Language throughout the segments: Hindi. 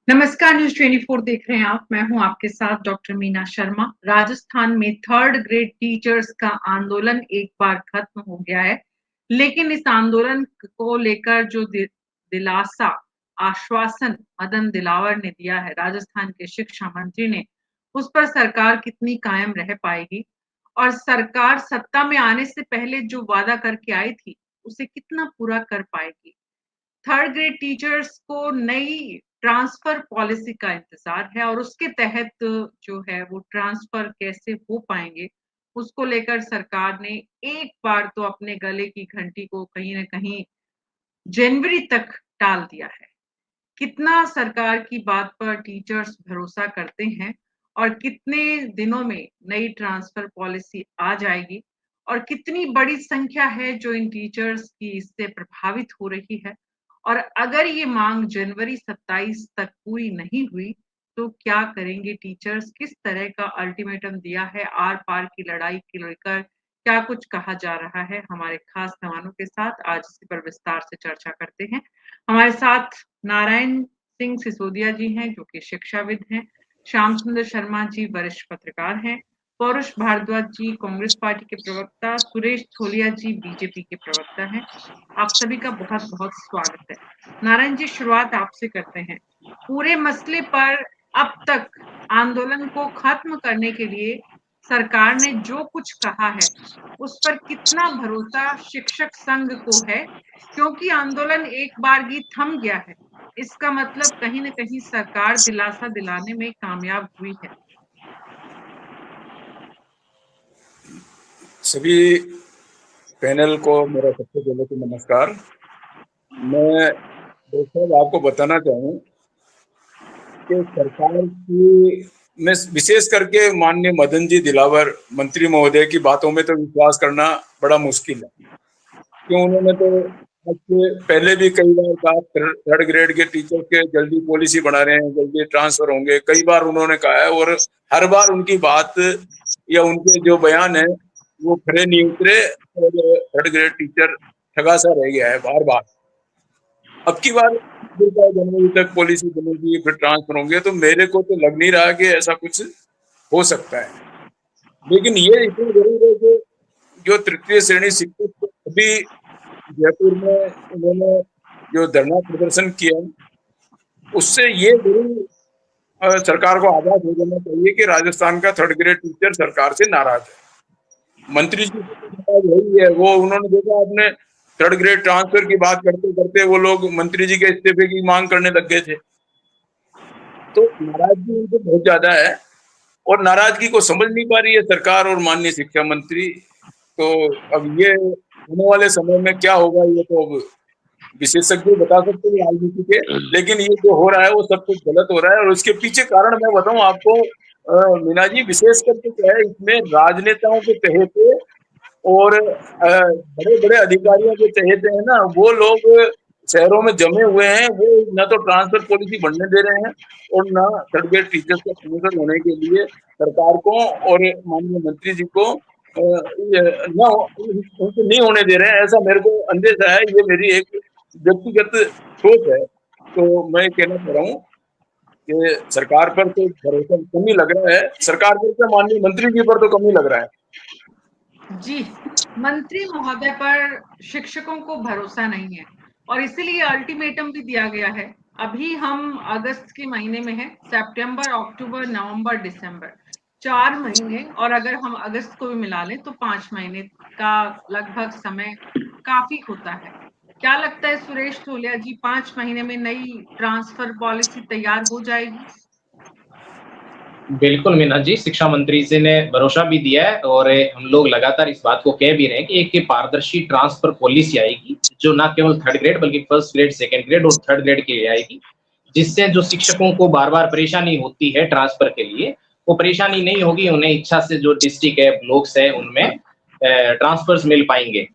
नमस्कार, न्यूज़ 24 देख रहे हैं आप। मैं हूं आपके साथ डॉक्टर मीना शर्मा। राजस्थान में थर्ड ग्रेड टीचर्स का आंदोलन एक बार खत्म हो गया है, लेकिन इस आंदोलन को लेकर जो दिलासा, आश्वासन मदन दिलावर ने दिया है, राजस्थान के शिक्षा मंत्री ने, उस पर सरकार कितनी कायम रह पाएगी और सरकार सत्ता में आने से पहले जो वादा करके आई थी, उसे कितना पूरा कर पाएगी। थर्ड ग्रेड टीचर्स को नई ट्रांसफर पॉलिसी का इंतजार है और उसके तहत जो है वो ट्रांसफर कैसे हो पाएंगे, उसको लेकर सरकार ने एक बार तो अपने गले की घंटी को कहीं न कहीं जनवरी तक टाल दिया है। कितना सरकार की बात पर टीचर्स भरोसा करते हैं और कितने दिनों में नई ट्रांसफर पॉलिसी आ जाएगी और कितनी बड़ी संख्या है जो इन टीचर्स की इससे प्रभावित हो रही है और अगर ये मांग जनवरी 27 तक पूरी नहीं हुई तो क्या करेंगे टीचर्स, किस तरह का अल्टीमेटम दिया है, आर पार की लड़ाई को लेकर क्या कुछ कहा जा रहा है। हमारे खास मेहमानों के साथ आज इसी पर विस्तार से चर्चा करते हैं। हमारे साथ नारायण सिंह सिसोदिया जी हैं जो कि शिक्षाविद हैं, श्याम सुंदर शर्मा जी वरिष्ठ पत्रकार हैं, पौरुष भारद्वाज जी कांग्रेस पार्टी के प्रवक्ता, सुरेश थोलिया जी बीजेपी के प्रवक्ता हैं। आप सभी का बहुत-बहुत स्वागत है। नारायण जी, शुरुआत आपसे करते हैं। पूरे मसले पर अब तक आंदोलन को खत्म करने के लिए सरकार ने जो कुछ कहा है, उस पर कितना भरोसा शिक्षक संघ को है? क्योंकि आंदोलन एक बारगी थम गया है, इसका मतलब कहीं न कहीं सरकार दिलासा दिलाने में कामयाब हुई है। सभी पैनल को मेरा सबसे पहले तो नमस्कार। मैं दोस्तों आपको बताना चाहूँ कि सरकार की मैं विशेष करके माननीय मदन जी दिलावर मंत्री महोदय की बातों में तो विश्वास करना बड़ा मुश्किल है, क्यों उन्होंने तो पहले भी कई बार कहा थर्ड ग्रेड के टीचर के जल्दी पॉलिसी बना रहे हैं, जल्दी ट्रांसफर होंगे, कई बार उन्होंने कहा है और हर बार उनकी बात या उनके जो बयान है वो खरे नहीं उतरे और थर्ड ग्रेड टीचर ठगा सा रह गया है बार बार। अब की बार जनवरी तक पॉलिसी बनेगी, फिर ट्रांसफर होंगे, तो मेरे को तो लग नहीं रहा कि ऐसा कुछ हो सकता है। लेकिन ये इतना जरूर है कि जो तृतीय श्रेणी शिक्षक अभी जयपुर में उन्होंने जो धरना प्रदर्शन किया, उससे ये जरूर सरकार को आगाह हो जाना चाहिए कि राजस्थान का थर्ड ग्रेड टीचर सरकार से नाराज है। मंत्री जी वही है, वो उन्होंने देखा आपने थर्ड ग्रेड ट्रांसफर की बात करते करते वो लोग मंत्री जी के इस्तीफे की मांग करने लग गए थे। तो नाराजगी उनको बहुत ज्यादा है और नाराजगी को समझ नहीं पा रही है सरकार और माननीय शिक्षा मंत्री। तो अब ये होने वाले समय में क्या होगा ये तो अब विशेषज्ञ बता सकते हैं राजनीति के, लेकिन ये जो हो रहा है वो सब कुछ गलत हो रहा है और उसके पीछे कारण मैं बताऊं आपको मीना जी, विशेष करके क्या है, इसमें राजनेताओं के चहेते और बड़े बड़े अधिकारियों के चहेते हैं ना, वो लोग शहरों में जमे हुए हैं, वो न तो ट्रांसफर पॉलिसी बनने दे रहे हैं और न थर्ड ग्रेड टीचर्स का प्रमोशन होने के लिए सरकार को और माननीय मंत्री जी को उनको नहीं होने दे रहे हैं। ऐसा मेरे को अंदेशा है, ये मेरी एक व्यक्तिगत सोच है। तो मैं कहना चाह रहा हूँ कि सरकार पर तो भरोसा कम ही लग रहा है, सरकार पर तो माननीय मंत्री जी पर तो कम ही लग रहा है। जी, मंत्री महोदय पर शिक्षकों को भरोसा नहीं है और इसीलिए अल्टीमेटम भी दिया गया है। अभी हम अगस्त के महीने में हैं, सितंबर, अक्टूबर, नवंबर, दिसंबर, 4 महीने, और अगर हम अगस्त को भी मिला लें तो 5 महीने का लगभग समय काफी होता है। क्या लगता है सुरेश थोलिया जी, 5 महीने में नई ट्रांसफर पॉलिसी तैयार हो जाएगी? बिल्कुल मीना जी, शिक्षा मंत्री जी ने भरोसा भी दिया है और हम लोग लगातार इस बात को कह भी रहे हैं कि एक पारदर्शी ट्रांसफर पॉलिसी आएगी जो ना केवल थर्ड ग्रेड बल्कि फर्स्ट ग्रेड, सेकंड ग्रेड और थर्ड ग्रेड के लिए आएगी, जिससे जो शिक्षकों को बार बार परेशानी होती है ट्रांसफर के लिए, वो परेशानी नहीं होगी। उन्हें इच्छा से जो डिस्ट्रिक्ट है, ब्लॉक्स है, उनमें ट्रांसफर्स मिल पाएंगे।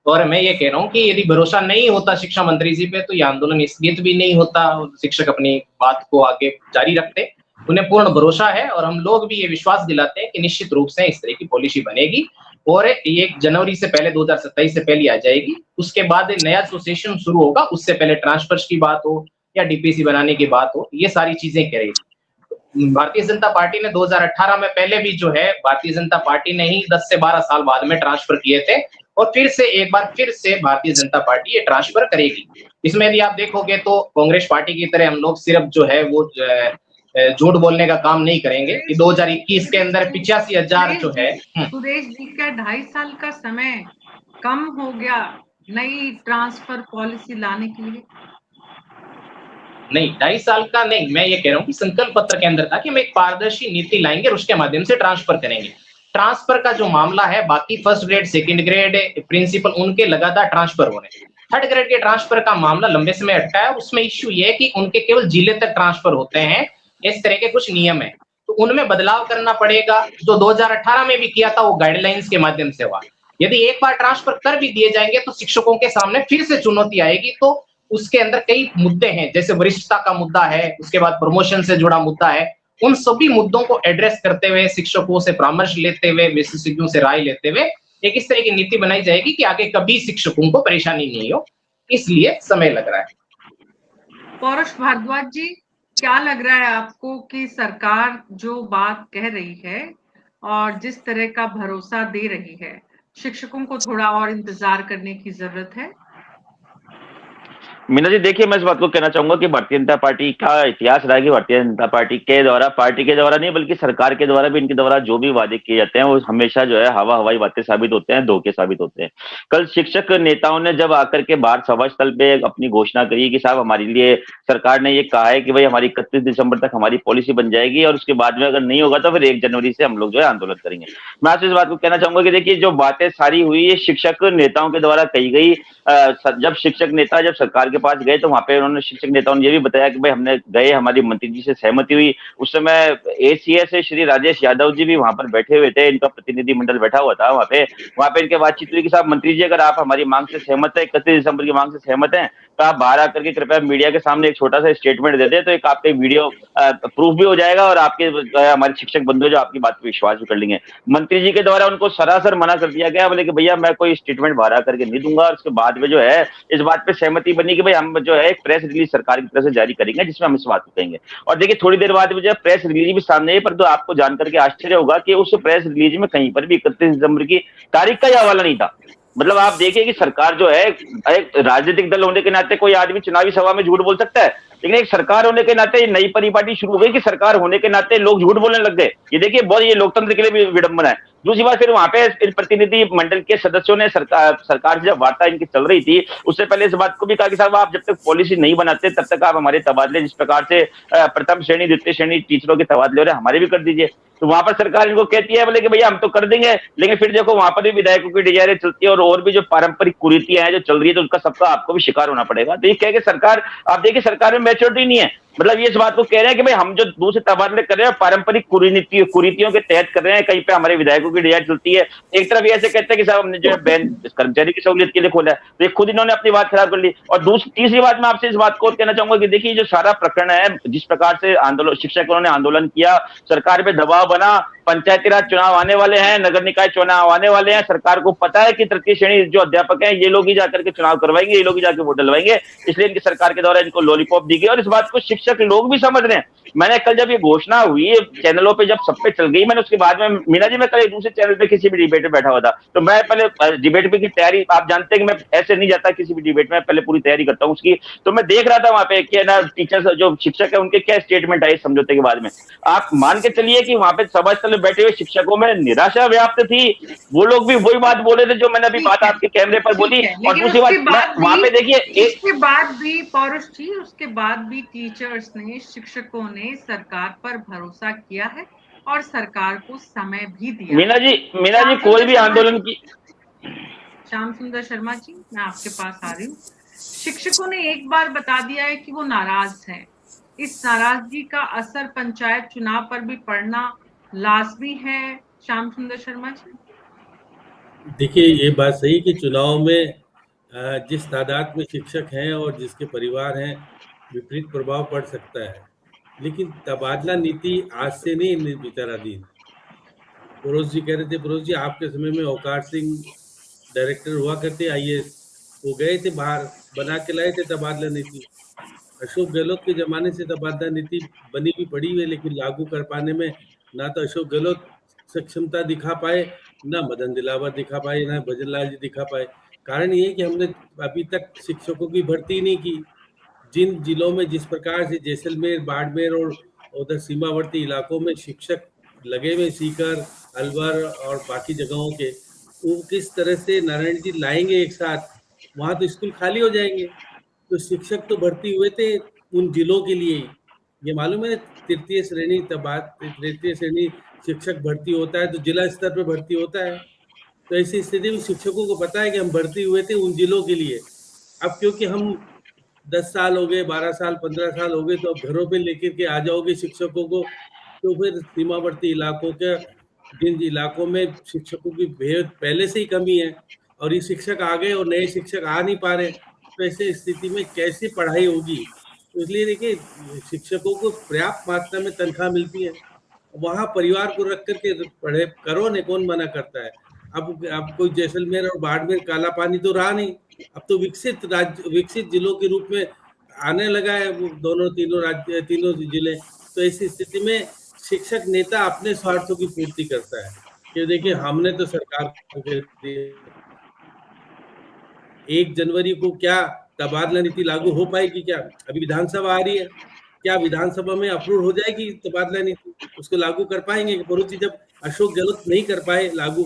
और मैं ये कह रहा हूँ कि यदि भरोसा नहीं होता शिक्षा मंत्री जी पे तो ये आंदोलन स्थगित भी नहीं होता, शिक्षक अपनी बात को आगे जारी रखते। उन्हें पूर्ण भरोसा है और हम लोग भी ये विश्वास दिलाते हैं कि निश्चित रूप से इस तरह की पॉलिसी बनेगी और 1 जनवरी से पहले, 2027 से पहले आ जाएगी। उसके बाद नया जो सेशन शुरू होगा उससे पहले ट्रांसफर्स की बात हो या डीपीसी बनाने की बात हो, ये सारी चीजें कह रही थी। भारतीय जनता पार्टी ने 2018 में पहले भी जो है भारतीय जनता पार्टी ने ही 10 से 12 साल बाद में ट्रांसफर किए थे और फिर से एक बार फिर से भारतीय जनता पार्टी ये ट्रांसफर करेगी। इसमें यदि आप देखोगे तो कांग्रेस पार्टी की तरह हम लोग सिर्फ जो है वो झूठ बोलने का काम नहीं करेंगे कि 2021 के अंदर 85,000 जो है। सुरेश जी का 2.5 साल का समय कम हो गया नई ट्रांसफर पॉलिसी लाने के लिए? नहीं, 2.5 साल का नहीं, मैं ये कह रहा हूँ कि संकल्प पत्र के अंदर था कि हम एक पारदर्शी नीति लाएंगे और उसके माध्यम से ट्रांसफर करेंगे। ट्रांसफर का जो मामला है, बाकी first grade, second grade principal उनके लगातार ट्रांसफर हो रहे हैं। थर्ड ग्रेड के ट्रांसफर का मामला लंबे समय अटका है। उसमें इश्यू ये है कि उनके केवल जिले तक ट्रांसफर होते हैं, इस तरह के कुछ नियम है, तो उनमें बदलाव करना पड़ेगा। जो 2018 में भी किया था वो गाइडलाइंस के माध्यम से हुआ। यदि एक बार ट्रांसफर कर भी दिए जाएंगे तो शिक्षकों के सामने फिर से चुनौती आएगी। तो उसके अंदर कई मुद्दे हैं, जैसे वरिष्ठता का मुद्दा है, उसके बाद प्रमोशन से जुड़ा मुद्दा है। उन सभी मुद्दों को एड्रेस करते हुए, शिक्षकों से परामर्श लेते हुए, विशेषज्ञों से राय लेते हुए एक इस तरह की नीति बनाई जाएगी कि आगे कभी शिक्षकों को परेशानी नहीं हो। इसलिए समय लग रहा है। पौरुष भारद्वाज जी, क्या लग रहा है आपको कि सरकार जो बात कह रही है और जिस तरह का भरोसा दे रही है, शिक्षकों को थोड़ा और इंतजार करने की जरूरत है? मीना जी, देखिए, मैं इस बात को कहना चाहूंगा कि भारतीय जनता पार्टी का इतिहास रहा है कि भारतीय जनता पार्टी के द्वारा नहीं बल्कि सरकार के द्वारा भी इनके द्वारा जो भी वादे किए जाते हैं वो हमेशा जो है हवाई बातें साबित होते हैं, धोखे साबित होते हैं। कल शिक्षक नेताओं ने जब आकर के बाहर सभा स्थल पे अपनी घोषणा करी कि साहब हमारे लिए सरकार ने ये कहा है कि भाई हमारी 31 दिसंबर तक हमारी पॉलिसी बन जाएगी और उसके बाद में अगर नहीं होगा तो फिर 1 जनवरी से हम लोग जो है आंदोलन करेंगे। मैं आपसे इस बात को कहना चाहूंगा कि देखिए, जो बातें सारी हुई ये शिक्षक नेताओं के द्वारा कही गई। जब शिक्षक नेता जब सरकार के पास गए तो वहां पे उन्होंने शिक्षक नेताओं ने ये भी बताया कि भाई हमने गए, हमारी मंत्री जी से सहमति हुई। उस समय एसीएस से श्री राजेश यादव जी भी वहां पर बैठे हुए थे, इनका प्रतिनिधिमंडल बैठा हुआ था वहां पे इनके बातचीत हुई कि साहब मंत्री जी, अगर आप हमारी मांग से सहमत है, 31 दिसंबर की मांग से सहमत है, तो आप बाहर आकर के कृपया मीडिया के सामने एक छोटा सा स्टेटमेंट दे दें, तो एक आपके वीडियो प्रूफ भी हो जाएगा और आपके हमारे शिक्षक बंधु जो आपकी बात पे विश्वास भी कर लेंगे। मंत्री जी के द्वारा उनको सरासर मना कर दिया गया, बोले कि भैया मैं कोई स्टेटमेंट बाहर आकर के नहीं दूंगा। और उसके बाद में जो है इस बात पे सहमति बनी कि भाई हम जो है एक प्रेस रिलीज सरकार की तरफ से जारी करेंगे जिसमें हम इस बात को कहेंगे। और देखिए, थोड़ी देर बाद में जो प्रेस रिलीज भी सामने है, पर तो आपको जानकर के आश्चर्य होगा कि उस प्रेस रिलीज में कहीं पर भी 31 दिसंबर की तारीख का हवाला नहीं था। मतलब आप देखिए कि सरकार जो है, एक राजनीतिक दल होने के नाते कोई आदमी चुनावी सभा में झूठ बोल सकता है, लेकिन एक सरकार होने के नाते नई परिपाटी शुरू हो गई कि सरकार होने के नाते लोग झूठ बोलने लग गए। ये देखिए, बहुत ये लोकतंत्र के लिए भी विडंबना है। दूसरी बात, फिर वहां पे प्रतिनिधि मंडल के सदस्यों ने सरकार से जब वार्ता इनकी चल रही थी उससे पहले इस बात को भी कहा कि साहब आप जब तक पॉलिसी नहीं बनाते तब तक आप हमारे तबादले जिस प्रकार से प्रथम श्रेणी द्वितीय श्रेणी टीचरों के तबादले हो रहे हमारे भी कर दीजिए। तो वहां पर सरकार इनको कहती है बोले कि भैया हम तो कर देंगे, लेकिन फिर देखो वहां पर भी विधायकों की डिजायरें चलती है और भी जो पारंपरिक कुरीतियां हैं जो चल रही है, तो उनका सबका आपको भी शिकार होना पड़ेगा। तो ये कह के सरकार, आप देखिए, सरकार में मैच्योरिटी नहीं है। मतलब ये इस बात को कह रहे हैं कि भाई हम जो दूसरे तबादले कर रहे हैं पारंपरिक कुरीतियों के तहत कर रहे हैं, कहीं पे हमारे विधायकों की डिजायर चलती है। एक तरफ ये ऐसे कहते हैं कि साहब हमने जो है बैन कर्मचारी की सहूलियत के लिए खोला है, तो खुद इन्होंने अपनी बात खराब कर ली। और तीसरी बात, मैं आपसे इस बात को कहना चाहूंगा कि देखिए, जो सारा प्रकरण है, जिस प्रकार से शिक्षकों ने आंदोलन किया, सरकार पे दबाव बना, पंचायती राज चुनाव आने वाले हैं, नगर निकाय चुनाव आने वाले हैं, सरकार को पता है कि तृतीय श्रेणी जो अध्यापक हैं ये लोग ही जाकर के चुनाव करवाएंगे, ये लोग ही जाकर वोट डलवाएंगे, इसलिए इनकी सरकार के द्वारा इनको लॉलीपॉप दी गई। और इस बात को शिक्षक लोग भी समझ रहे हैं। मैंने कल जब ये घोषणा हुई चैनलों पे जब सब पे चल गई, मैंने उसके बाद में, मीना जी, मैं कल एक दूसरे चैनल पे किसी भी डिबेट में बैठा हुआ था, तो मैं पहले डिबेट पे की तैयारी, आप जानते हैं कि मैं ऐसे नहीं जाता किसी भी डिबेट में, पहले पूरी तैयारी करता हूँ उसकी। तो मैं देख रहा था वहां पे कि ना टीचर्स जो शिक्षक है उनके क्या स्टेटमेंट आए समझौते के बाद में। आप मान के चलिए कि वहां पे सभा स्थल में बैठे हुए शिक्षकों में निराशा व्याप्त थी। वो लोग भी वही बात बोले थे जो मैंने अभी बात आपके कैमरे पर बोली। और दूसरी बात, वहां पे देखिए, इसके बाद भी पौरुष जी, उसके बाद भी टीचर्स ने, शिक्षकों ने सरकार पर भरोसा किया है और सरकार को समय भी दिया। मीना जी, कोई भी आंदोलन की, श्याम सुंदर शर्मा जी, मैं आपके पास आ रही हूँ। शिक्षकों ने एक बार बता दिया है कि वो नाराज हैं। इस नाराजगी का असर पंचायत चुनाव पर भी पड़ना लाजमी है, श्याम सुंदर शर्मा जी? देखिए, ये बात सही कि चुनाव में जिस तादाद में शिक्षक हैं और जिसके परिवार हैं, विपरीत प्रभाव पड़ सकता है, लेकिन तबादला नीति आज से नहीं विचाराधीन। परोस जी कह रहे थे, परोस जी आपके समय में औकार सिंह डायरेक्टर हुआ करते IAS, वो गए थे बाहर, बना के लाए थे तबादला नीति। अशोक गहलोत के जमाने से तबादला नीति बनी भी पड़ी हुई है, लेकिन लागू कर पाने में ना तो अशोक गहलोत सक्षमता दिखा पाए, ना मदन दिलावर दिखा पाए, ना भजन लाल जी दिखा पाए। कारण ये है कि हमने अभी तक शिक्षकों की भर्ती नहीं की। जिन जिलों में जिस प्रकार से जैसलमेर, बाड़मेर और उधर सीमावर्ती इलाकों में शिक्षक लगे हुए, सीकर, अलवर और बाकी जगहों के, वो किस तरह से नारायण जी लाएंगे एक साथ, वहां तो स्कूल खाली हो जाएंगे। तो शिक्षक तो भर्ती हुए थे उन जिलों के लिए ही। ये मालूम है, तृतीय श्रेणी शिक्षक भर्ती होता है तो जिला स्तर पे भर्ती होता है। तो ऐसी स्थिति में शिक्षकों को पता है कि हम भर्ती हुए थे उन जिलों के लिए। अब क्योंकि हम 10 साल हो गए, 12 साल, 15 साल हो गए, तो अब घरों पे लेकर के आ जाओगे शिक्षकों को, तो फिर सीमावर्ती इलाकों के जिन इलाकों में शिक्षकों की बेहद पहले से ही कमी है और ये शिक्षक आ गए और नए शिक्षक आ नहीं पा रहे, तो ऐसी स्थिति में कैसी पढ़ाई होगी। तो इसलिए देखिए, शिक्षकों को पर्याप्त मात्रा में तनख्वाह मिलती है, वहां परिवार को रख करके पढ़े करो ने, कौन मना करता है। अब कोई जैसलमेर और बाड़मेर काला पानी तो रहा नहीं, अब तो विकसित जिलों के रूप में आने लगा है वो तीनों जिले। तो ऐसी स्थिति में शिक्षक नेता अपने स्वार्थों की पूर्ति करता है कि देखिए हमने तो सरकार को 1 जनवरी को क्या तबादला नीति लागू हो पाएगी क्या? अभी विधानसभा आ रही है, क्या विधानसभा में अप्रूव हो जाएगी तबादला नीति? उसको लागू कर पाएंगे? पड़ोसी जब अशोक गहलोत नहीं कर पाए लागू,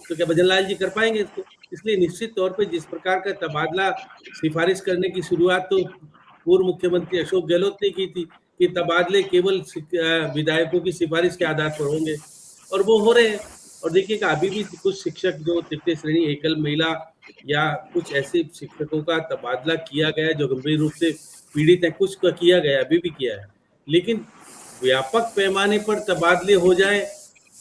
तो क्या भजन लाल जी कर पाएंगे इसको? इसलिए निश्चित तौर पे जिस प्रकार का तबादला सिफारिश करने की शुरुआत तो पूर्व मुख्यमंत्री अशोक गहलोत ने की थी कि तबादले केवल विधायकों की सिफारिश के आधार पर होंगे, और वो हो रहे हैं। और देखिएगा अभी भी कुछ शिक्षक जो तृतीय श्रेणी एकल महिला या कुछ ऐसे शिक्षकों का तबादला किया गया जो गंभीर रूप से पीड़ित है, कुछ का किया गया, अभी भी किया है, लेकिन व्यापक पैमाने पर तबादले हो जाए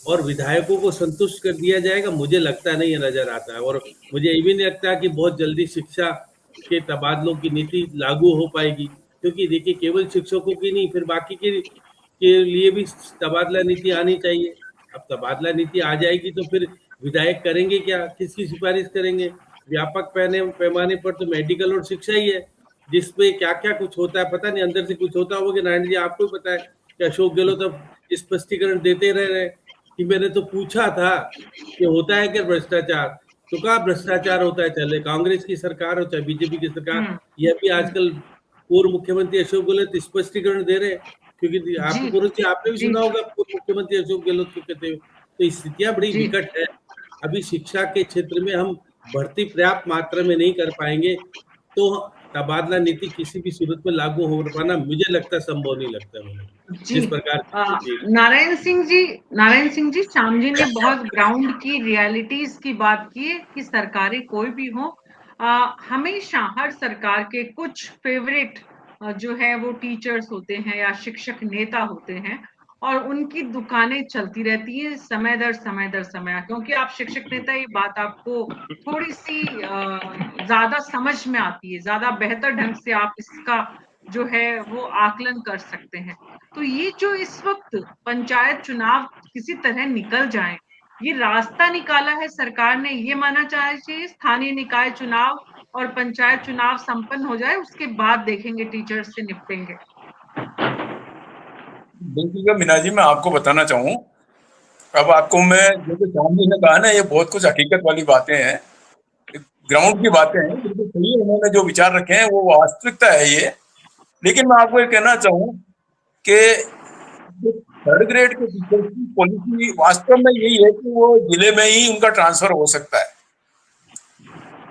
और विधायकों को संतुष्ट कर दिया जाएगा, मुझे लगता नहीं नजर आता है। और मुझे ये भी नहीं लगता कि बहुत जल्दी शिक्षा के तबादलों की नीति लागू हो पाएगी, क्योंकि देखिए केवल शिक्षकों की नहीं, फिर बाकी के लिए भी तबादला नीति आनी चाहिए। अब तबादला नीति आ जाएगी तो फिर विधायक करेंगे क्या, किसकी सिफारिश करेंगे? व्यापक पैमाने पर तो मेडिकल और शिक्षा ही है, जिसपे क्या क्या कुछ होता है पता नहीं, अंदर से कुछ होता होगा कि नारायण जी आपको पता है कि अशोक गहलोत अब स्पष्टीकरण देते रह रहे कि मैंने तो पूछा था कि होता है क्या भ्रष्टाचार, तो कहा भ्रष्टाचार होता है, चले कांग्रेस की सरकार हो चाहे बीजेपी की सरकार, यह भी आजकल पूर्व मुख्यमंत्री अशोक गहलोत स्पष्टीकरण दे रहे हैं, क्योंकि आपने भी सुना होगा पूर्व मुख्यमंत्री अशोक गहलोत को कहते हुए। तो स्थितियां बड़ी विकट है। अभी शिक्षा के क्षेत्र में हम भर्ती पर्याप्त मात्रा में नहीं कर पाएंगे तो तबादला नीति किसी भी सूरत में लागू हो पाना मुझे लगता संभव नहीं लगता मुझे। जिस प्रकार नारायण सिंह जी श्याम जी ने बहुत ग्राउंड की रियलिटीज की बात की है कि सरकारें कोई भी हो, हमेशा हर सरकार के कुछ फेवरेट जो है वो टीचर्स होते हैं या शिक्षक नेता होते हैं और उनकी दुकानें चलती रहती है समय दर समय, क्योंकि आप शिक्षक नेता, ये बात आपको थोड़ी सी ज्यादा समझ में आती है, ज्यादा बेहतर ढंग से आप इसका जो है वो आकलन कर सकते हैं। तो ये जो इस वक्त पंचायत चुनाव किसी तरह निकल जाए, ये रास्ता निकाला है सरकार ने, ये माना चाहिए। स्थानीय निकाय चुनाव और पंचायत चुनाव संपन्न हो जाए, उसके बाद देखेंगे टीचर्स से निपटेंगे। बिल्कुल मीना जी, मैं आपको बताना चाहूँ, अब आपको मैं जैसे सामने ने कहा ना, ये बहुत कुछ हकीकत वाली बातें हैं, ग्राउंड की बातें हैं, बिल्कुल सही है। उन्होंने जो विचार रखे हैं वो वास्तविकता है ये। लेकिन मैं आपको ये कहना चाहूँ कि थर्ड ग्रेड के टीचर की पॉलिसी वास्तव में यही है कि वो जिले में ही उनका ट्रांसफर हो सकता है।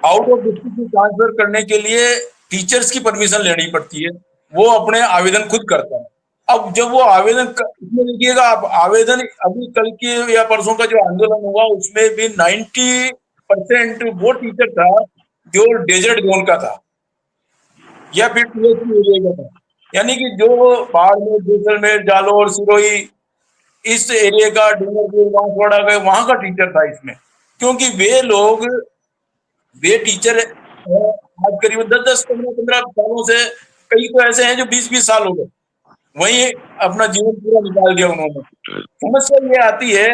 आउट ऑफ डिस्ट्रिक्ट में ट्रांसफर करने के लिए टीचर्स की परमिशन लेनी पड़ती है, वो अपने आवेदन खुद करता है। अब जब वो आवेदन इसमें देखिएगा, आप आवेदन अभी कल के या परसों का जो आंदोलन हुआ उसमें भी 90% वो टीचर था जो डेजर्ट जोन का था या फिर TSP एरिया का था, यानी कि जो बाड़मेर, जैसलमेर, जालौर, सिरोही इस एरिया का, डूंगरपुर, बांसवाड़ा का, वहां का टीचर था इसमें। क्योंकि वे टीचर आज करीब 10-10, 15-15 सालों से, कई तो ऐसे हैं जो 20-20 साल हो गए वहीं अपना जीवन पूरा निकाल दिया उन्होंने। समस्या ये आती है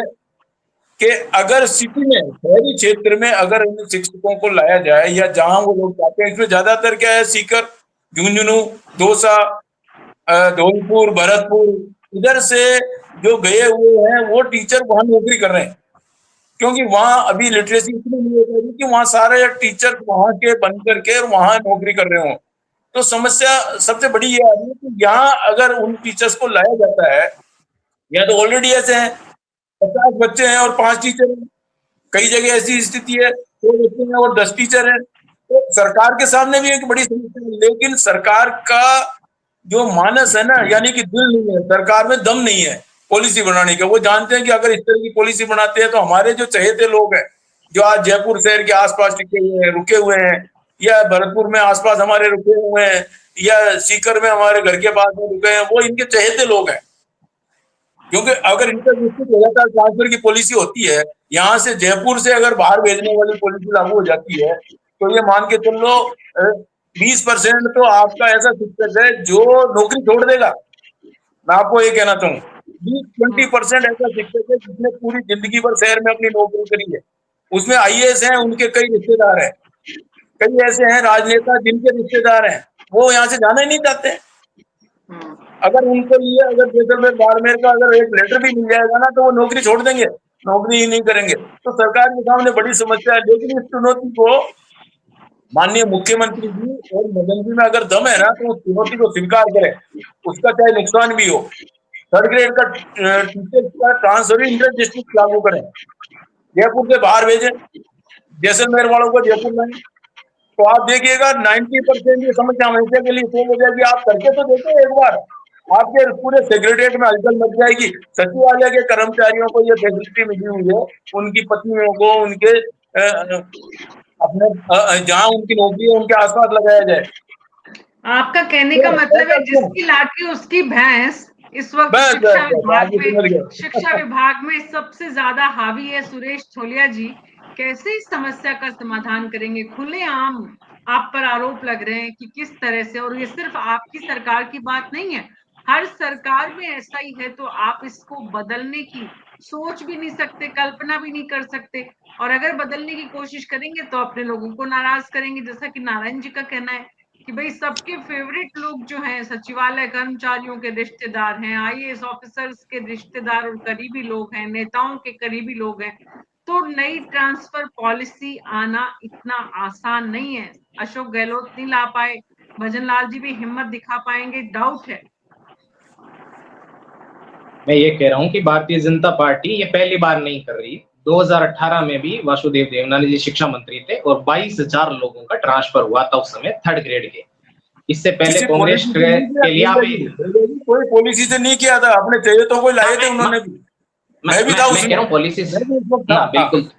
कि अगर सिटी में, शहरी क्षेत्र में अगर इन शिक्षकों को लाया जाए या जहां वो लोग जाते हैं, इसमें ज्यादातर क्या है, सीकर झुंझुनू, दौसा, धौलपुर, भरतपुर, इधर से जो गए हुए हैं वो टीचर वहां नौकरी कर रहे हैं, क्योंकि वहां अभी लिटरेसी इतनी नहीं हो पाई कि वहां सारे टीचर वहां के बन करके वहां नौकरी कर रहे हो। तो समस्या सबसे बड़ी ये आ रही है कि यहाँ अगर उन टीचर्स को लाया जाता है, या तो ऑलरेडी ऐसे हैं 50 बच्चे हैं और 5 टीचर हैं, कई जगह ऐसी स्थिति है 2 बच्चे हैं और 10 टीचर हैं। तो सरकार के सामने भी एक बड़ी समस्या है, लेकिन सरकार का जो मानस है ना, यानी कि दिल नहीं है, सरकार में दम नहीं है पॉलिसी बनाने का। वो जानते हैं कि अगर इस तरह की पॉलिसी बनाते हैं तो हमारे जो चहेते लोग हैं, जो आज जयपुर शहर के आसपास टिके हुए हैं, रुके हुए हैं, या भरतपुर में आसपास हमारे रुके हुए हैं, या सीकर में हमारे घर के पास में रुके हैं, वो इनके चहेते लोग हैं। क्योंकि अगर इनका निश्चित हो जाता है ट्रांसफर की पॉलिसी होती है, यहाँ से जयपुर से अगर बाहर भेजने वाली पॉलिसी लागू हो जाती है, तो ये मान के चल लो 20% तो आपका ऐसा शिक्षक है जो नौकरी छोड़ देगा। मैं आपको ये कहना चाहूँ 20-20% ऐसा शिक्षक है जिसने पूरी जिंदगी भर शहर में अपनी नौकरी करी है। उसमें IAS हैं, उनके कई रिश्तेदार हैं, कई ऐसे हैं राजनेता जिनके रिश्तेदार हैं, वो यहाँ से जाना ही नहीं चाहते। अगर उनको लिए अगर जैसलमेर बाड़मेर का अगर एक लेटर भी मिल जाएगा ना, तो वो नौकरी छोड़ देंगे, नौकरी ही नहीं करेंगे। तो सरकार के सामने बड़ी समस्या है, लेकिन इस चुनौती को माननीय मुख्यमंत्री जी और मदन जी में अगर दम है ना, तो उस चुनौती को स्वीकार करें, उसका चाहे नुकसान भी हो। 3rd ग्रेड का टीचर का ट्रांसफर इंटर डिस्ट्रिक्ट लागू करें, जयपुर से बाहर भेजें, जैसलमेर वालों को जयपुर लाएं, तो आप देखिएगा 90% ये समस्या हमेशा के लिए सोल्व हो जाएगी। आप करके तो देखो एक बार, आपके पूरे सेक्रेटरिएट में हलचल मच जाएगी। सचिवालय के कर्मचारियों को ये फैसिलिटी मिली हुई है, उनकी पत्नियों को उनके अपने जहाँ उनकी नौकरी है उनके आसपास लगाया जाए। आपका कहने का मतलब है जिसकी लाठी उसकी भैंस। इस वक्त शिक्षा विभाग में सबसे ज्यादा हावी है सुरेश थोलिया जी। कैसे इस समस्या का समाधान करेंगे? खुलेआम आप पर आरोप लग रहे हैं कि किस तरह से, और ये सिर्फ आपकी सरकार की बात नहीं है, हर सरकार में ऐसा ही है। तो आप इसको बदलने की सोच भी नहीं सकते, कल्पना भी नहीं कर सकते, और अगर बदलने की कोशिश करेंगे तो अपने लोगों को नाराज करेंगे। जैसा कि नारायण जी का कहना है कि भाई सबके फेवरेट लोग जो हैं सचिवालय कर्मचारियों के रिश्तेदार हैं, IAS ऑफिसर्स के रिश्तेदार और करीबी लोग हैं, नेताओं के करीबी लोग हैं। तो नई ट्रांसफर पॉलिसी आना इतना आसान नहीं है। अशोक गहलोत नहीं ला पाए, भजन लाल जी भी हिम्मत दिखा पाएंगे, डाउट है। मैं ये कह रहा हूँ कि भारतीय जनता पार्टी ये पहली बार नहीं कर रही। 2018 में भी वासुदेव देवनानी जी शिक्षा मंत्री थे और 22,000 लोगों का ट्रांसफर हुआ था उस समय 3rd ग्रेड के। इससे पहले कांग्रेस के लिए कोई पॉलिसी से नहीं किया था, अपने चहेतों को लाए थे उन्होंने भी। मैं भी कह रहा हूँ पॉलिसी से, बिल्कुल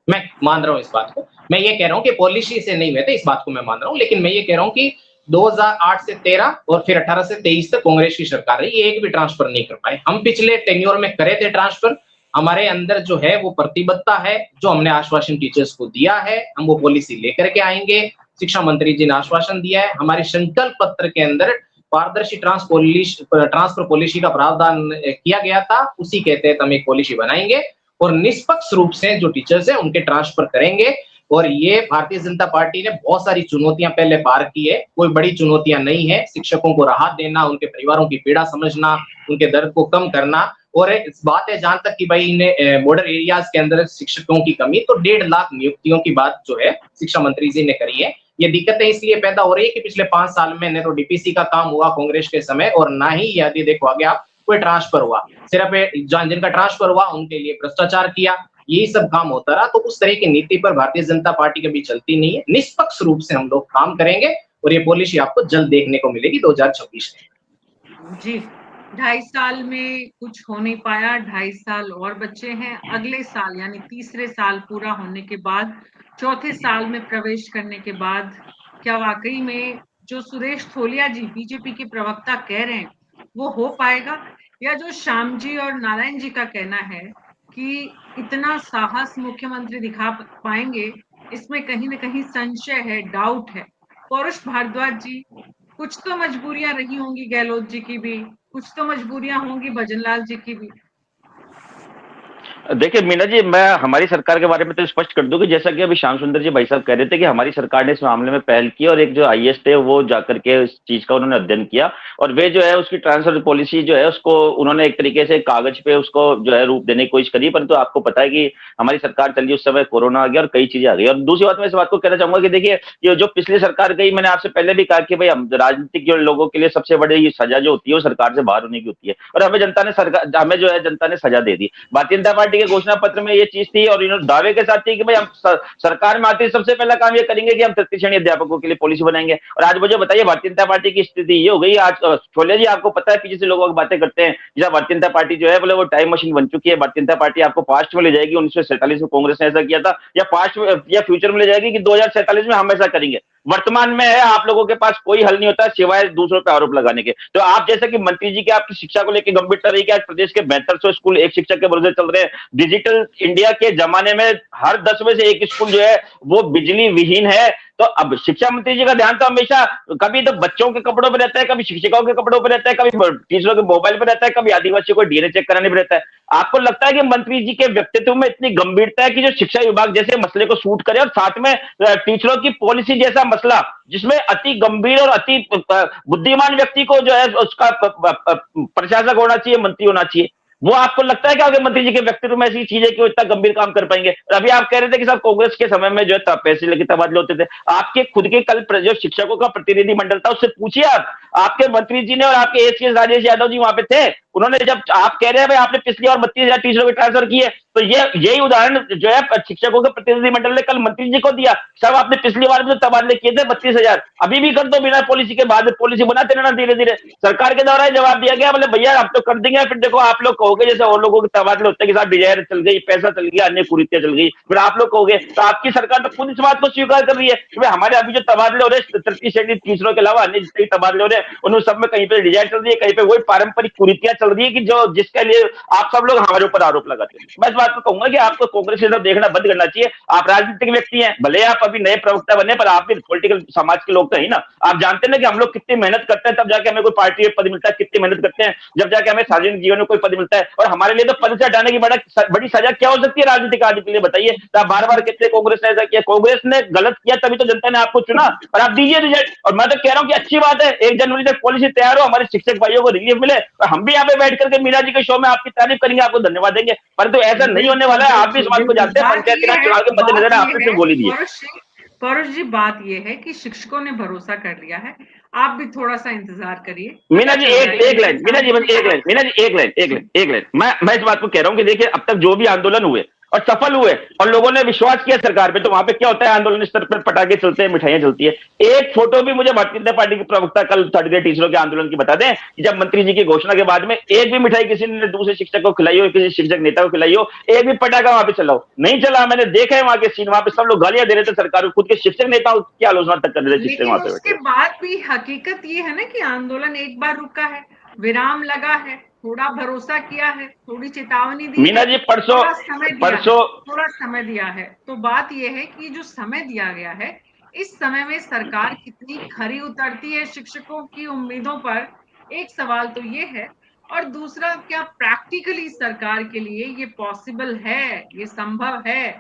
मैं मान रहा हूँ इस बात को। मैं ये कह रहा हूँ कि पॉलिसी से नहीं हुए थे, इस बात को मैं मान रहा हूँ, लेकिन मैं ये कह रहा हूँ कि 2008 से 13 और फिर 18 से 23 तक कांग्रेस की सरकार रही, ये एक भी ट्रांसफर नहीं कर पाए। हम पिछले टेन्योर में करे थे ट्रांसफर। हमारे अंदर जो है वो प्रतिबद्धता है, जो हमने आश्वासन टीचर्स को दिया है, हम वो पॉलिसी लेकर के आएंगे। शिक्षा मंत्री जी ने आश्वासन दिया है, हमारे संकल्प पत्र के अंदर पारदर्शी ट्रांसफर पॉलिसी का प्रावधान किया गया था, उसी के तहत हम एक पॉलिसी बनाएंगे और निष्पक्ष रूप से जो टीचर्स है उनके ट्रांसफर करेंगे। और ये भारतीय जनता पार्टी ने बहुत सारी चुनौतियां पहले पार की है, कोई बड़ी चुनौतियां नहीं है। शिक्षकों को राहत देना, उनके परिवारों की पीड़ा समझना, उनके दर्द को कम करना। और इस बात है जहां तक कि भाई इन्हें बॉर्डर एरियाज के अंदर शिक्षकों की कमी, तो 1.5 लाख नियुक्तियों की बात जो है शिक्षा मंत्री जी ने करी है। ये दिक्कतें इसलिए पैदा हो रही है कि पिछले 5 साल में न तो DPC का काम हुआ कांग्रेस के समय, और ना ही यदि देखो आगे आप कोई ट्रांसफर हुआ, सिर्फ जिनका ट्रांसफर हुआ उनके लिए भ्रष्टाचार किया, यही सब काम होता रहा। तो उस तरह की नीति पर भारतीय जनता पार्टी कभी चलती नहीं है। निष्पक्ष रूप से हम लोग काम करेंगे और ये पॉलिसी आपको जल्द देखने को मिलेगी 2026 में। जी, 2.5 साल में कुछ हो नहीं पाया, 2.5 साल और बच्चे हैं। अगले साल यानी तीसरे साल पूरा होने के बाद, चौथे साल में प्रवेश करने के बाद, क्या वाकई में जो सुरेश थोलिया जी बीजेपी के प्रवक्ता कह रहे हैं वो हो पाएगा, या जो श्याम जी और नारायण जी का कहना है कि इतना साहस मुख्यमंत्री दिखा पाएंगे, इसमें कहीं ना कहीं संशय है, डाउट है। पौरुष भारद्वाज जी, कुछ तो मजबूरियां रही होंगी गहलोत जी की भी, कुछ तो मजबूरियां होंगी भजन लाल जी की भी। देखिए मीना जी, मैं हमारी सरकार के बारे में तो स्पष्ट कर दूं कि जैसा कि अभी श्याम सुंदर जी भाई साहब कह रहे थे कि हमारी सरकार ने इस मामले में पहल की और एक जो आईएएस थे वो जाकर के इस चीज का उन्होंने अध्ययन किया और वे जो है उसकी ट्रांसफर पॉलिसी जो है उसको उन्होंने एक तरीके से कागज पे उसको जो है रूप देने की कोशिश करी, परंतु आपको पता है कि हमारी सरकार चली उस समय कोरोना आ गया और कई चीजें आ गई। और दूसरी बात मैं इस बात को कहना चाहूंगा कि देखिए ये जो पिछली सरकार गई, मैंने आपसे पहले भी कहा कि भाई राजनीतिक जो लोगों के लिए सबसे बड़ी सजा जो होती है वो सरकार से बाहर होने की होती है, और हमें जनता ने सरकार हमें जो है जनता ने सजा दे दी। भारतीय जनता पार्टी के घोषणा पत्र में ये चीज थी और इन्होंने दावे के साथ थी कि भाई हम सरकार में आते सबसे पहला काम ये करेंगे कि हम तृतीय श्रेणी अध्यापकों के लिए पॉलिसी बनाएंगे। और आज मुझे बताइए भारतीय जनता पार्टी की स्थिति ये हो गई आज। छोले जी आपको पता है पीछे से लोग बातें करते हैं जैसा भारतीय जनता पार्टी जो है बोले वो टाइम मशीन बन चुकी है, भारतीय जनता पार्टी आपको पास्ट में ले जाएगी, 1947 में कांग्रेस ने ऐसा किया था, या पास्ट में या फ्यूचर में ले जाएगी कि 2047 में हम ऐसा करेंगे। वर्तमान में है आप लोगों के पास कोई हल नहीं होता सिवाय दूसरों पे आरोप लगाने के। तो आप जैसे कि मंत्री जी के आपकी शिक्षा को लेकर गंभीरता रही कि आज प्रदेश के 7200 स्कूल एक शिक्षक के भरोसे चल रहे हैं। डिजिटल इंडिया के जमाने में हर 10 में से एक स्कूल जो है वो बिजली विहीन है। तो अब शिक्षा मंत्री जी का ध्यान तो हमेशा कभी तो बच्चों के कपड़ों पर रहता है, कभी शिक्षकों के कपड़ों पर रहता है, कभी टीचरों के मोबाइल पर रहता है, कभी आदिवासियों को डीएनए चेक कराने पर रहता है। आपको लगता है कि मंत्री जी के व्यक्तित्व में इतनी गंभीरता है कि जो शिक्षा विभाग जैसे मसले को शूट करे और साथ में टीचरों की पॉलिसी जैसा मसला जिसमें अति गंभीर और अति बुद्धिमान व्यक्ति को जो है उसका प्रशासक होना चाहिए, मंत्री होना चाहिए, वो आपको लगता है कि मंत्री जी के व्यक्तित्व में ऐसी चीज है कि वो इतना गंभीर काम कर पाएंगे? और अभी आप कह रहे थे कि साहब कांग्रेस के समय में जो है पैसे लेके तबादले होते थे। आपके खुद के कल जो शिक्षकों का प्रतिनिधि मंडल था उससे पूछिए आप, आपके मंत्री जी ने और आपके एसीएस राजेश यादव जी वहां पे थे, उन्होंने जब आप कह रहे हैं भाई आपने पिछली और 32,000 टीचरों के ट्रांसफर किए, तो ये यही उदाहरण जो है शिक्षकों के प्रतिनिधि मंडल ने कल मंत्री जी को दिया। साहब आपने पिछली बार में तबादले किए थे 32,000, अभी भी कर दो बिना पॉलिसी के, बाद में पॉलिसी बनाते रहना धीरे धीरे। सरकार के द्वारा जवाब दिया गया बोले भैया आप तो कर देंगे, फिर देखो आप लोग कहोगे जैसे और लोगों के तबादले होते हैं कि साहब डिजायर चल गई, पैसा चल गया, अन्य कुरीतियां चल गई, फिर आप लोग कहोगे। तो आपकी सरकार तो खुद इस बात को स्वीकार कर रही है कि हमारे अभी जो तबादले हो रहे हैं तृतीय श्रेणी टीचरों के अलावा अन्य जितने तबादले हो रहे हैं उन सब में कहीं पे डिजायर चल रही है, कहीं पे वही पारंपरिक कुरीतियां चल रही है कि जो जिसके लिए आप सब लोग हमारे ऊपर आरोप लगाते हैं। मैं इस बात को कहूंगा कि आपको कांग्रेस की तरफ देखना बंद करना चाहिए। आप राजनीतिक व्यक्ति हैं, भले आप अभी नए प्रवक्ता बने, पर आप भी पॉलिटिकल समाज के लोग तो है ना। आप जानते हैं ना कि हम लोग कितनी मेहनत करते हैं तब जाके हमें कोई पार्टी में पद मिलता है, कितनी मेहनत करते हैं जब जाके हमें सार्वजनिक जीवन में कोई पद मिलता है। और हमारे लिए तो पद से हटाने की बड़ी सजा क्या हो सकती है राजनीतिक आदमी के लिए, बताइए। तो आप बार बार कहते हैं कांग्रेस ने ऐसा किया, कांग्रेस ने गलत किया तभी तो जनता ने आपको चुना, और आप दीजिए रिजल्ट। और मैं तो कह रहा हूं कि अच्छी बात है 1 जनवरी तक पॉलिसी तैयार हो, हमारे शिक्षक भाइयों को रिलीफ मिले, और हम भी यहाँ पे बैठ करके मीना जी के शो में आपकी तारीफ करेंगे, आपको धन्यवाद देंगे। परंतु ऐसा नहीं होने वाला है, आप भी इस बात को जानते हैं। पंचायत के चुनाव के मद्देनजर आपने फिर गोली दी। परोश जी बात ये है कि शिक्षकों ने भरोसा कर लिया है, आप भी थोड़ा सा इंतजार करिए। मीना जी एक लाइन, मीना जी बस एक लाइन, मीना जी एक लाइन। मैं इस बात को कह रहा हूँ कि देखिए अब तक जो भी आंदोलन हुए और सफल हुए और लोगों ने विश्वास किया सरकार पे, तो वहां पे क्या होता है आंदोलन स्तर पर पटाखे चलते हैं, मिठाइयां चलती है। एक फोटो भी मुझे भारतीय जनता पार्टी के प्रवक्ता कल थर्ड ग्रेड टीचरों के आंदोलन की बता दें कि जब मंत्री जी की घोषणा के बाद में एक भी मिठाई किसी ने दूसरे शिक्षक को खिलाई हो, किसी शिक्षक नेता को खिलाई हो, एक भी पटाखा वहां पे चला हो? नहीं चला। मैंने देखा है वहां के सीन, वहां पे सब लोग गालियां दे रहे थे सरकार को, खुद के शिक्षक नेताओं की आलोचना तक कर रहे थे शिक्षक वहां पे। उसके बाद भी हकीकत ये है ना कि आंदोलन एक बार रुका है, विराम लगा है, थोड़ा भरोसा किया है, थोड़ी चेतावनी दी मीना जी परसों थोड़ा समय दिया है। तो बात यह है कि जो समय दिया गया है इस समय में सरकार कितनी खरी उतरती है शिक्षकों की उम्मीदों पर, एक सवाल तो ये है। और दूसरा, क्या प्रैक्टिकली सरकार के लिए ये पॉसिबल है, ये संभव है?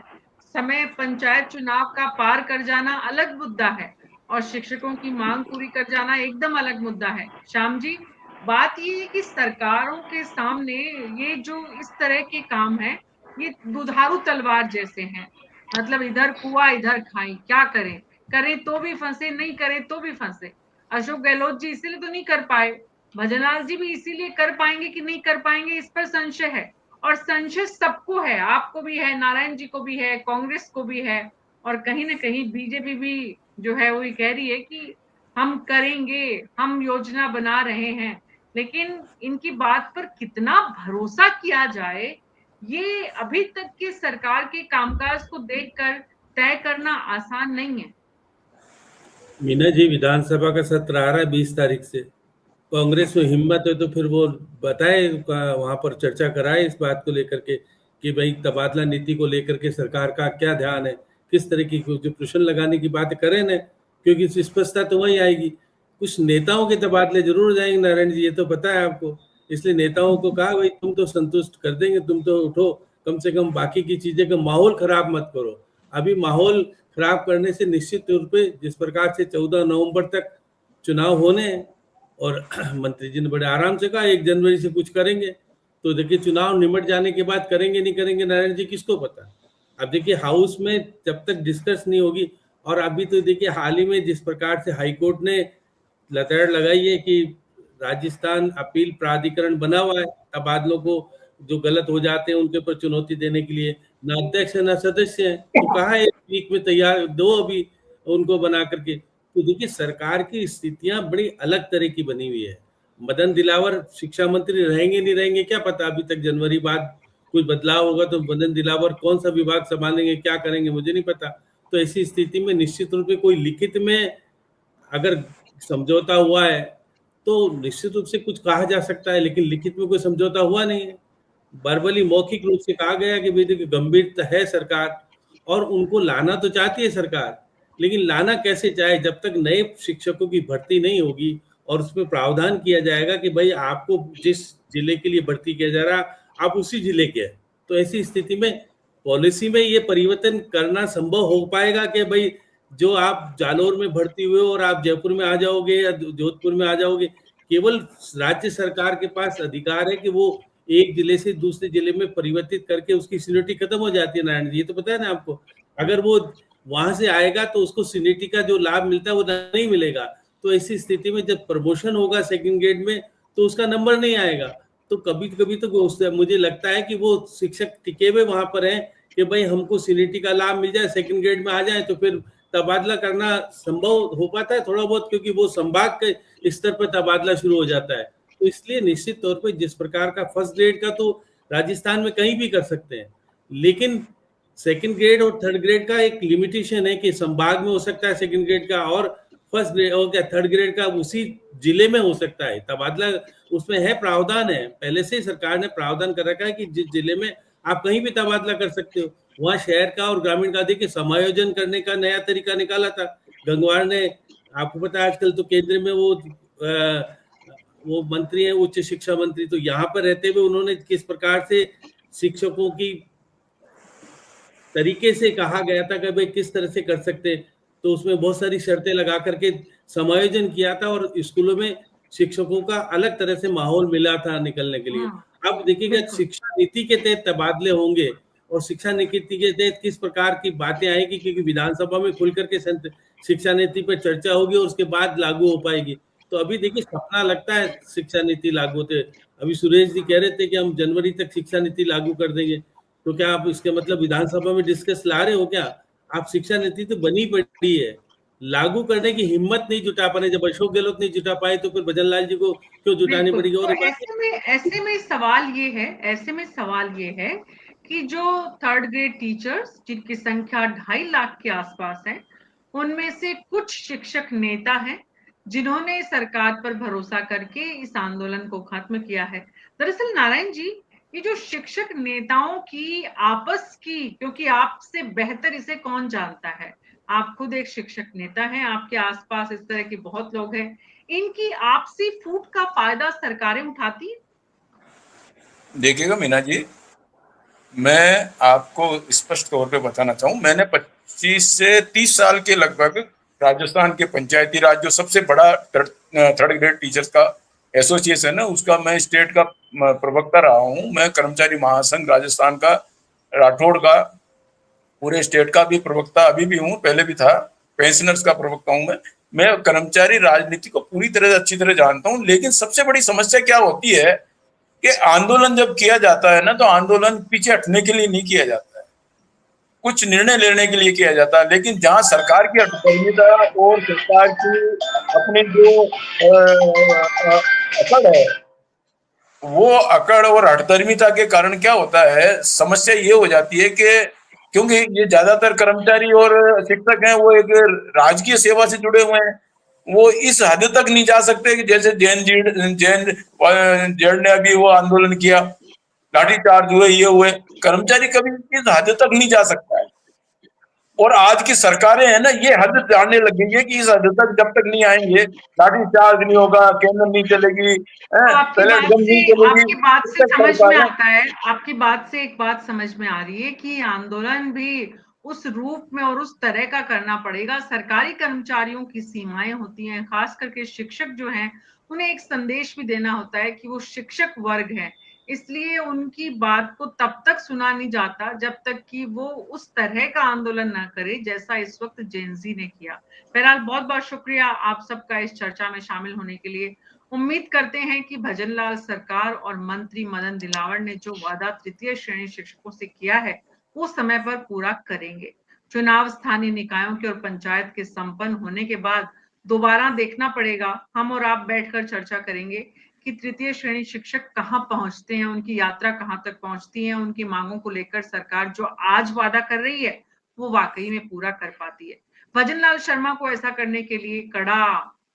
समय पंचायत चुनाव का पार कर जाना अलग मुद्दा है और शिक्षकों की मांग पूरी कर जाना एकदम अलग मुद्दा है। श्याम जी, बात ये है कि सरकारों के सामने ये जो इस तरह के काम है ये दुधारू तलवार जैसे हैं, मतलब इधर कुआं इधर खाई, क्या करें, करें तो भी फंसे, नहीं करें तो भी फंसे। अशोक गहलोत जी इसीलिए तो नहीं कर पाए, भजनलाल जी भी इसीलिए कर पाएंगे कि नहीं कर पाएंगे इस पर संशय है। और संशय सबको है, आपको भी है, नारायण जी को भी है, कांग्रेस को भी है, और कहीं ना कहीं बीजेपी भी जो है वो कह रही है कि हम करेंगे, हम योजना बना रहे हैं। लेकिन इनकी बात पर कितना भरोसा किया जाए ये अभी तक के सरकार के कामकाज को देखकर तय करना आसान नहीं है। मीना जी, विधानसभा का सत्र आ रहा है 20 तारीख से, कांग्रेस में हिम्मत है तो फिर वो बताए, वहां पर चर्चा कराए इस बात को लेकर के कि भाई तबादला नीति को लेकर के सरकार का क्या ध्यान है, किस तरह की जो प्रश्न लगाने की बात करें ना, क्योंकि स्पष्टता तो वही आएगी। कुछ नेताओं के तबादले जरूर हो जाएंगे नारायण जी, ये तो पता है आपको, इसलिए नेताओं को कहा भाई तुम तो संतुष्ट कर देंगे, तुम तो उठो कम से कम बाकी की चीजें का माहौल खराब मत करो। अभी माहौल खराब करने से निश्चित तौर पे जिस प्रकार से 14 नवंबर तक चुनाव होने हैं और मंत्री जी ने बड़े आराम से कहा 1 जनवरी से कुछ करेंगे, तो देखिए चुनाव निमट जाने के बाद करेंगे नहीं करेंगे नारायण जी किसको पता। अब देखिए हाउस में जब तक डिस्कस नहीं होगी, और अभी तो देखिए हाल ही में जिस प्रकार से हाईकोर्ट ने लताड़ लगाई है कि राजस्थान अपील प्राधिकरण बना हुआ है तबादलों को जो गलत हो जाते हैं उनके ऊपर चुनौती देने के लिए, ना अध्यक्ष है ना सदस्य है, तो कहा 1 वीक में तैयार दो अभी उनको बना करके। तो देखिए सरकार की स्थितियां बड़ी अलग तरह की बनी हुई है। मदन दिलावर शिक्षा मंत्री रहेंगे नहीं रहेंगे क्या पता, अभी तक जनवरी बाद कुछ बदलाव होगा तो मदन दिलावर कौन सा विभाग संभालेंगे क्या करेंगे मुझे नहीं पता। तो ऐसी स्थिति में निश्चित रूप से कोई लिखित में अगर समझौता हुआ है तो निश्चित रूप से कुछ कहा जा सकता है, लेकिन लिखित में कोई समझौता हुआ नहीं है। वर्बली मौखिक रूप से कहा गया कि भाई देखिए गंभीरता है सरकार और उनको लाना तो चाहती है सरकार, लेकिन लाना कैसे चाहे जब तक नए शिक्षकों की भर्ती नहीं होगी और उसमें प्रावधान किया जाएगा कि भाई आपको जिस जिले के लिए भर्ती किया जा रहा आप उसी जिले के हैं। तो ऐसी स्थिति में पॉलिसी में ये परिवर्तन करना संभव हो पाएगा कि भाई जो आप जालोर में भर्ती हुए और आप जयपुर में आ जाओगे या जोधपुर में आ जाओगे, केवल राज्य सरकार के पास अधिकार है कि वो एक जिले से दूसरे जिले में परिवर्तित करके उसकी सीनियरिटी खत्म हो जाती है नारायण जी, ये तो पता है ना आपको। अगर वो वहां से आएगा तो उसको सीनियरिटी का जो लाभ मिलता है वो नहीं मिलेगा। तो ऐसी स्थिति में जब प्रमोशन होगा 2nd ग्रेड में तो उसका नंबर नहीं आएगा। तो कभी कभी तो मुझे लगता है कि वो शिक्षक टिके हुए वहां पर हैं कि भाई हमको सीनियरिटी का लाभ मिल जाए, 2nd ग्रेड में आ जाए तो फिर तबादला करना संभव हो पाता है थोड़ा बहुत, क्योंकि वो संभाग के स्तर पर तबादला शुरू हो जाता है। तो इसलिए निश्चित तौर पर जिस प्रकार का 1st ग्रेड का तो राजस्थान में कहीं भी कर सकते हैं, लेकिन 2nd ग्रेड और 3rd ग्रेड का एक लिमिटेशन है कि संभाग में हो सकता है 2nd ग्रेड का, और 1st ग्रेड और क्या 3rd ग्रेड का उसी जिले में हो सकता है तबादला। उसमें है प्रावधान है, पहले से ही सरकार ने प्रावधान कर रखा है कि जिस जिले में आप कहीं भी तबादला कर सकते हो। वहाँ शहर का और ग्रामीण का देखिए समायोजन करने का नया तरीका निकाला था गंगवार ने। आपको पता है आजकल तो केंद्र में वो मंत्री है उच्च शिक्षा मंत्री, तो यहाँ पर रहते हुए उन्होंने किस प्रकार से शिक्षकों की तरीके से कहा गया था कि भाई किस तरह से कर सकते, तो उसमें बहुत सारी शर्तें लगा करके समायोजन किया था और स्कूलों में शिक्षकों का अलग तरह से माहौल मिला था निकलने के लिए। अब देखिएगा शिक्षा नीति के तहत तबादले होंगे और शिक्षा नीति के तहत किस प्रकार की बातें आएगी, क्योंकि विधानसभा में खुल करके शिक्षा नीति पर चर्चा होगी और उसके बाद लागू हो पाएगी। तो अभी देखिए सपना लगता है शिक्षा नीति लागू होते। अभी सुरेश जी कह रहे थे कि हम जनवरी तक शिक्षा नीति लागू कर देंगे, तो क्या आप इसके मतलब विधानसभा में डिस्कस ला रहे हो क्या? आप शिक्षा नीति तो बनी पड़ी है, लागू करने की हिम्मत नहीं जुटा पा रहे। जब अशोक गहलोत नहीं जुटा पाए तो फिर भजन लाल जी को क्यों जुटानी पड़ेगी? और ऐसे में सवाल ये है कि जो 3rd ग्रेड टीचर्स जिनकी संख्या 2.5 लाख के आसपास है, उनमें से कुछ शिक्षक नेता हैं जिन्होंने सरकार पर भरोसा करके इस आंदोलन को खत्म किया है। दरअसल नारायण जी, ये जो शिक्षक नेताओं की आपस की, क्योंकि आपसे बेहतर इसे कौन जानता है, आप खुद एक शिक्षक नेता हैं, आपके आसपास इस तरह के बहुत लोग हैं, इनकी आपसी फूट का फायदा सरकारें उठाती हैं? देखिएगा मीना जी, मैं आपको स्पष्ट तौर पे बताना चाहूँ, मैंने 25 से 30 साल के लगभग राजस्थान के पंचायती राज जो सबसे बड़ा 3rd ग्रेड टीचर्स का एसोसिएशन है उसका मैं स्टेट का प्रवक्ता रहा हूँ। मैं कर्मचारी महासंघ राजस्थान का राठौड़ का पूरे स्टेट का भी प्रवक्ता अभी भी हूँ, पहले भी था, पेंशनर्स का प्रवक्ता हूँ। मैं कर्मचारी राजनीति को पूरी तरह अच्छी तरह जानता हूँ। लेकिन सबसे बड़ी समस्या क्या होती है कि आंदोलन जब किया जाता है ना, तो आंदोलन पीछे हटने के लिए नहीं किया जाता है, कुछ निर्णय लेने के लिए किया जाता है। लेकिन जहां सरकार की अटकलता और सरकार की अपनी जो अकड़ है, वो अकड़ और हठधर्मिता के कारण क्या होता है, समस्या ये हो जाती है कि क्योंकि ये ज्यादातर कर्मचारी और शिक्षक हैं वो एक राजकीय सेवा से जुड़े हुए हैं, वो इस हद तक नहीं जा सकते कि जैसे जैन जेड ने अभी वो आंदोलन किया, लाठीचार्ज हुए, ये हुए, कर्मचारी कभी इस हद तक नहीं जा सकता है। और आज की सरकारें हैं ना, ये हद जानने लग गई है कि इस हद तक जब तक नहीं आएंगे, लाठी चार्ज नहीं होगा, कैनन नहीं चलेगी, पैलेट गन नहीं चलेगी। आपकी बात से समझ में आता है, आपकी बात से एक बात समझ में आ रही है कि आंदोलन भी उस रूप में और उस तरह का करना पड़ेगा। सरकारी कर्मचारियों की सीमाएं होती हैं, खास करके शिक्षक जो हैं उन्हें एक संदेश भी देना होता है कि वो शिक्षक वर्ग है, इसलिए उनकी बात को तब तक सुना नहीं जाता जब तक कि वो उस तरह का आंदोलन ना करे जैसा इस वक्त जेनजी ने किया। बहरहाल बहुत बहुत शुक्रिया आप सबका इस चर्चा में शामिल होने के लिए। उम्मीद करते हैं कि भजनलाल सरकार और मंत्री मदन दिलावर ने जो वादा तृतीय श्रेणी शिक्षकों से किया है वो समय पर पूरा करेंगे। चुनाव स्थानीय निकायों के और पंचायत के संपन्न होने के बाद दोबारा देखना पड़ेगा। हम और आप बैठकर चर्चा करेंगे कि तृतीय श्रेणी शिक्षक कहां पहुंचते हैं, उनकी यात्रा कहां तक पहुंचती है, उनकी मांगों को लेकर सरकार जो आज वादा कर रही है वो वाकई में पूरा कर पाती है। भजनलाल शर्मा को ऐसा करने के लिए कड़ा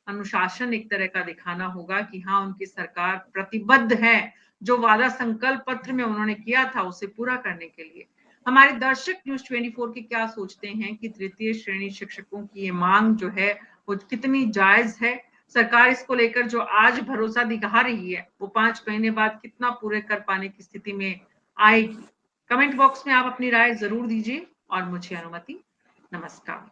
अनुशासन एक तरह का दिखाना होगा कि हाँ, उनकी सरकार प्रतिबद्ध है, जो वादा संकल्प पत्र में उन्होंने किया था उसे पूरा करने के लिए। हमारे दर्शक न्यूज़ 24 की क्या सोचते हैं कि तृतीय श्रेणी शिक्षकों की ये मांग जो है वो कितनी जायज है? सरकार इसको लेकर जो आज भरोसा दिखा रही है वो 5 महीने बाद कितना पूरे कर पाने की स्थिति में आएगी? कमेंट बॉक्स में आप अपनी राय जरूर दीजिए और मुझे अनुमति। नमस्कार।